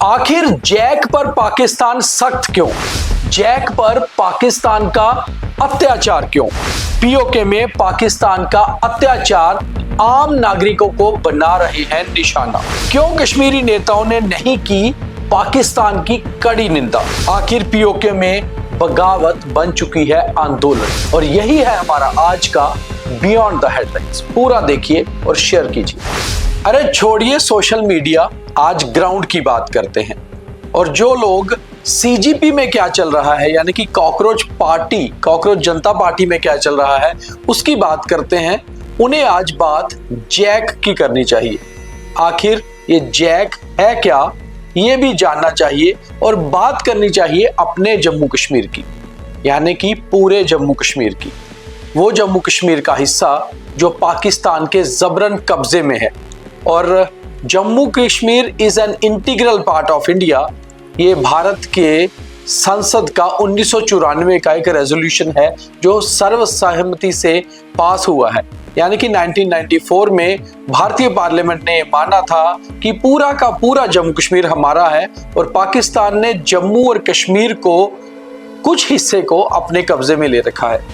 आखिर जैक पर पाकिस्तान सख्त क्यों? जैक पर पाकिस्तान का अत्याचार क्यों? पीओके में पाकिस्तान का अत्याचार आम नागरिकों को बना रहे हैं निशाना। क्यों कश्मीरी नेताओं ने नहीं की पाकिस्तान की कड़ी निंदा? आखिर पीओके में बगावत बन चुकी है आंदोलन। और यही है हमारा आज का बियॉन्ड द हेडलाइंस। पूरा देखिए और शेयर कीजिए। अरे छोड़िए सोशल मीडिया, आज ग्राउंड की बात करते हैं। और जो लोग सीजीपी में क्या चल रहा है, यानी कि कॉकरोच जनता पार्टी में क्या चल रहा है, उसकी बात करते हैं। उन्हें आज बात जैक की करनी चाहिए। आखिर ये जैक है क्या, ये भी जानना चाहिए। और बात करनी चाहिए अपने जम्मू कश्मीर की, यानी कि पूरे जम्मू कश्मीर की। वो जम्मू कश्मीर का हिस्सा जो पाकिस्तान के जबरन कब्जे में है। और Jammu Kashmir is an integral part of India. ये भारत के संसद का 1994 का एक रेजोल्यूशन है जो सर्वसहमति से पास हुआ है। यानी कि 1994 में भारतीय पार्लियामेंट ने माना था कि पूरा का पूरा जम्मू कश्मीर हमारा है। और पाकिस्तान ने जम्मू और कश्मीर को कुछ हिस्से को अपने कब्जे में ले रखा है।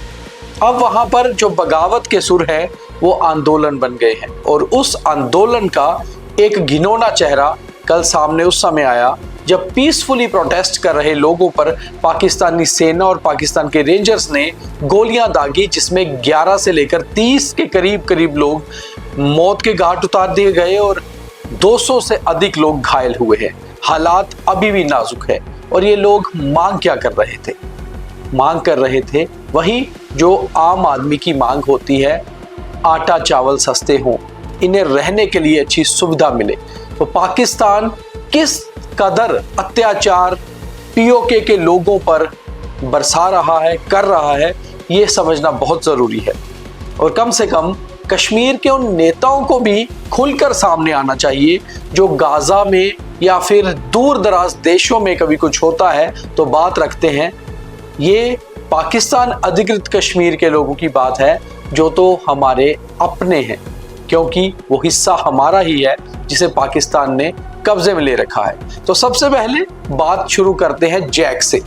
अब वहां पर जो बगावत के सुर है वो आंदोलन बन गए हैं। और उस आंदोलन का एक घिनौना चेहरा कल सामने उस समय आया जब पीसफुली प्रोटेस्ट कर रहे लोगों पर पाकिस्तानी सेना और पाकिस्तान के रेंजर्स ने गोलियां दागी, जिसमें 11 से लेकर 30 के करीब लोग मौत के घाट उतार दिए गए और 200 से अधिक लोग घायल हुए हैं। हालात अभी भी नाजुक है। और ये लोग मांग क्या कर रहे थे? मांग कर रहे थे वही जो आम आदमी की मांग होती है, आटा चावल सस्ते हों, इन्हें रहने के लिए अच्छी सुविधा मिले। तो पाकिस्तान किस कदर अत्याचार पीओके के लोगों पर बरसा रहा है, कर रहा है, ये समझना बहुत जरूरी है। और कम से कम कश्मीर के उन नेताओं को भी खुलकर सामने आना चाहिए जो गाजा में या फिर दूर दराज देशों में कभी कुछ होता है तो बात रखते हैं। ये पाकिस्तान अधिकृत कश्मीर के लोगों की बात है जो तो हमारे अपने हैं, क्योंकि वो हिस्सा हमारा ही है जिसे पाकिस्तान ने कब्जे में ले रखा है। तो सबसे पहले बात शुरू करते हैं जैक से।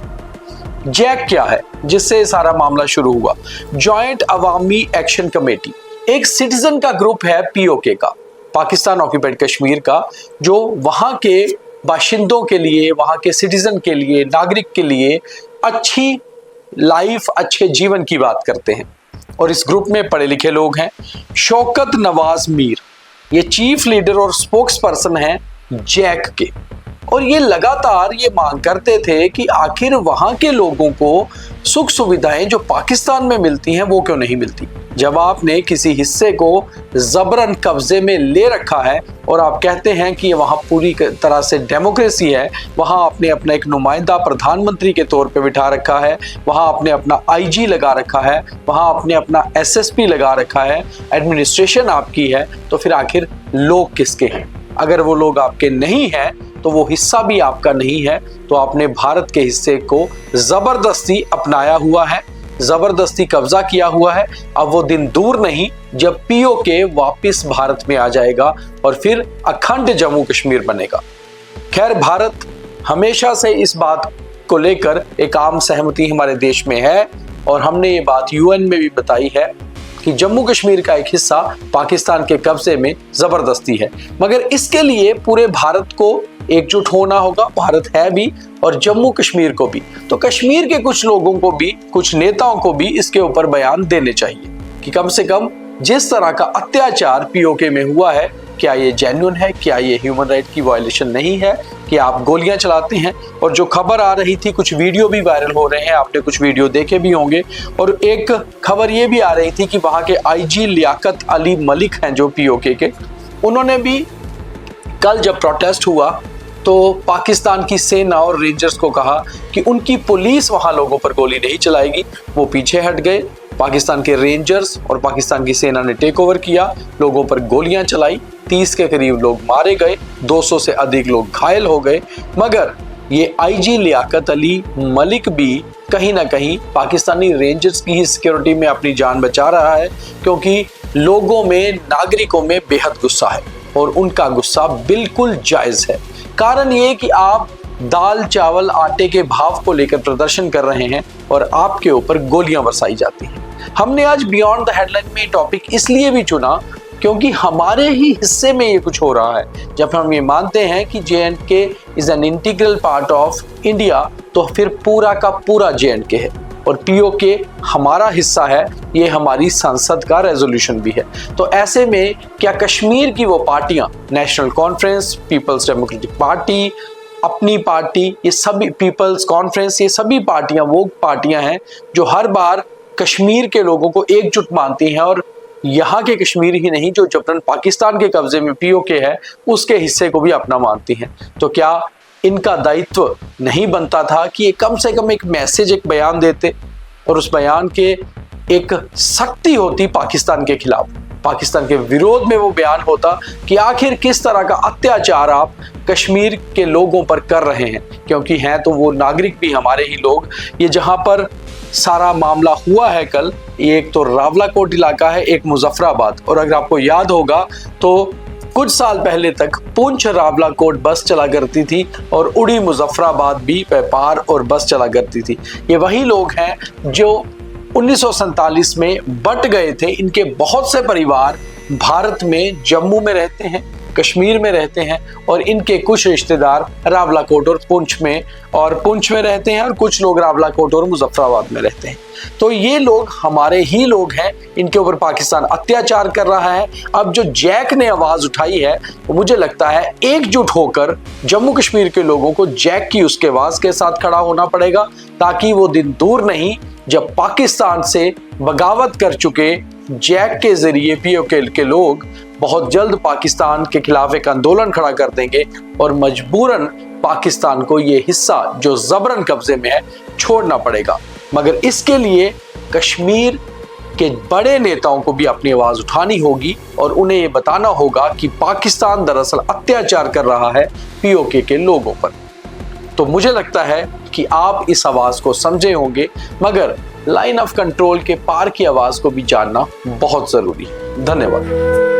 जैक क्या है जिससे सारा मामला शुरू हुआ? जॉइंट अवामी एक्शन कमेटी एक सिटीजन का ग्रुप है पीओके का, पाकिस्तान ऑक्यूपाइड कश्मीर का, जो वहां के बाशिंदों के लिए, वहां के सिटीजन के लिए, नागरिक के लिए अच्छी लाइफ, अच्छे जीवन की बात करते हैं। और इस ग्रुप में पढ़े लिखे लोग हैं। शौकत नवाज मीर ये चीफ लीडर और स्पोक्स पर्सन हैं जैक के। और ये लगातार ये मांग करते थे कि आखिर वहां के लोगों को सुख सुविधाएं जो पाकिस्तान में मिलती हैं वो क्यों नहीं मिलती। जब आपने किसी हिस्से को जबरन कब्जे में ले रखा है और आप कहते हैं कि वहां पूरी तरह से डेमोक्रेसी है, वहां आपने अपना एक नुमाइंदा प्रधानमंत्री के तौर पे बिठा रखा है, वहां आपने अपना आईजी लगा रखा है, वहां आपने अपना एसएसपी लगा रखा है, एडमिनिस्ट्रेशन आपकी है, तो फिर आखिर लोग किसके हैं? अगर वो लोग आपके नहीं हैं तो वो हिस्सा भी आपका नहीं है। तो आपने भारत के हिस्से को जबरदस्ती अपनाया हुआ है, जबरदस्ती कब्जा किया हुआ है। अब वो दिन दूर नहीं जब पीओके वापस भारत में आ जाएगा और फिर अखंड जम्मू कश्मीर बनेगा। खैर, भारत हमेशा से इस बात को लेकर एक आम सहमति हमारे देश में है और हमने ये बात यूएन में भी बताई है कि जम्मू कश्मीर का एक हिस्सा पाकिस्तान के कब्जे में जबरदस्ती है। मगर इसके लिए पूरे भारत को एकजुट होना होगा। भारत है भी और जम्मू कश्मीर को भी। तो कश्मीर के कुछ लोगों को भी, कुछ नेताओं को भी इसके ऊपर बयान देने चाहिए कि कम से कम जिस तरह का अत्याचार पीओके में हुआ है, क्या ये जेन्युइन है, क्या ये ह्यूमन राइट की वायलेशन नहीं है कि आप गोलियां चलाते हैं। और जो खबर आ रही थी, कुछ वीडियो भी वायरल हो रहे हैं, आपने कुछ वीडियो देखे भी होंगे। और एक खबर ये भी आ रही थी कि वहां के आईजी लियाकत अली मलिक हैं जो पीओके के, उन्होंने भी कल जब प्रोटेस्ट हुआ तो पाकिस्तान की सेना और रेंजर्स को कहा कि उनकी पुलिस वहां लोगों पर गोली नहीं चलाएगी। वो पीछे हट गए। पाकिस्तान के रेंजर्स और पाकिस्तान की सेना ने टेक ओवर किया, लोगों पर गोलियां चलाई, 30 के करीब लोग मारे गए, 200 से अधिक लोग घायल हो गए। मगर ये आईजी लियाकत अली मलिक भी कहीं ना कहीं पाकिस्तानी रेंजर्स की ही सिक्योरिटी में अपनी जान बचा रहा है, क्योंकि लोगों में, नागरिकों में बेहद गुस्सा है और उनका गुस्सा बिल्कुल जायज है। कारण ये कि आप दाल चावल आटे के भाव को लेकर प्रदर्शन कर रहे हैं और आपके ऊपर गोलियां बरसाई जाती हैं। हमने आज बियॉन्ड द हेडलाइन में टॉपिक इसलिए भी चुना क्योंकि हमारे ही हिस्से में ये कुछ हो रहा है। जब हम ये मानते हैं कि J&K is an integral part of India, तो फिर पूरा का पूरा J&K है और POK हमारा हिस्सा है। ये हमारी संसद का रेजोल्यूशन भी है। तो ऐसे में क्या कश्मीर की वो पार्टियां, National Conference, People's Democratic Party, Apni Party, ये सभी, पीपल्स कॉन्फ्रेंस, ये सभी पार्टियां वो पार्टियां हैं जो हर बार कश्मीर के लोगों को एकजुट मानती हैं और यहाँ के कश्मीर ही नहीं, जो जबरन पाकिस्तान के कब्जे में POK है उसके हिस्से को भी अपना मानती हैं। तो क्या इनका दायित्व नहीं बनता था कि ये कम से कम एक मैसेज, एक बयान देते और उस बयान के एक सख्ती होती पाकिस्तान के खिलाफ, पाकिस्तान के विरोध में वो बयान होता कि आखिर किस तरह का अत्याचार आप कश्मीर के लोगों पर कर रहे हैं, क्योंकि हैं तो वो नागरिक भी हमारे ही लोग। ये जहां पर सारा मामला हुआ है कल, ये एक तो रावलाकोट इलाका है, एक मुजफ्फराबाद, और अगर आपको याद होगा तो कुछ साल पहले तक पुंछ रावलाकोट बस चला करती थी और उड़ी मुजफ्फराबाद भी व्यापार और बस चला करती थी। ये वही लोग हैं जो 1947 में बट गए थे। इनके बहुत से परिवार भारत में जम्मू में रहते हैं, कश्मीर में रहते हैं और इनके कुछ रिश्तेदार रावलाकोट और पुंछ में रहते हैं और कुछ लोग रावलाकोट और मुजफ्फराबाद में रहते हैं। तो ये लोग हमारे ही लोग हैं, इनके ऊपर पाकिस्तान अत्याचार कर रहा है। अब जो जैक ने आवाज उठाई है, तो मुझे लगता है एकजुट होकर जम्मू कश्मीर के लोगों को जैक की उसके आवाज के साथ खड़ा होना पड़ेगा, ताकि वो दिन दूर नहीं जब पाकिस्तान से बगावत कर चुके जैक के जरिए POK के लोग बहुत जल्द पाकिस्तान के खिलाफ एक आंदोलन खड़ा कर देंगे और मजबूरन पाकिस्तान को ये हिस्सा जो जबरन कब्जे में है छोड़ना पड़ेगा। मगर इसके लिए कश्मीर के बड़े नेताओं को भी अपनी आवाज उठानी होगी और उन्हें ये बताना होगा कि पाकिस्तान दरअसल अत्याचार कर रहा है POK के लोगों पर। तो मुझे लगता है कि आप इस आवाज को समझे होंगे, मगर लाइन ऑफ कंट्रोल के पार की आवाज को भी जानना बहुत जरूरी है। धन्यवाद।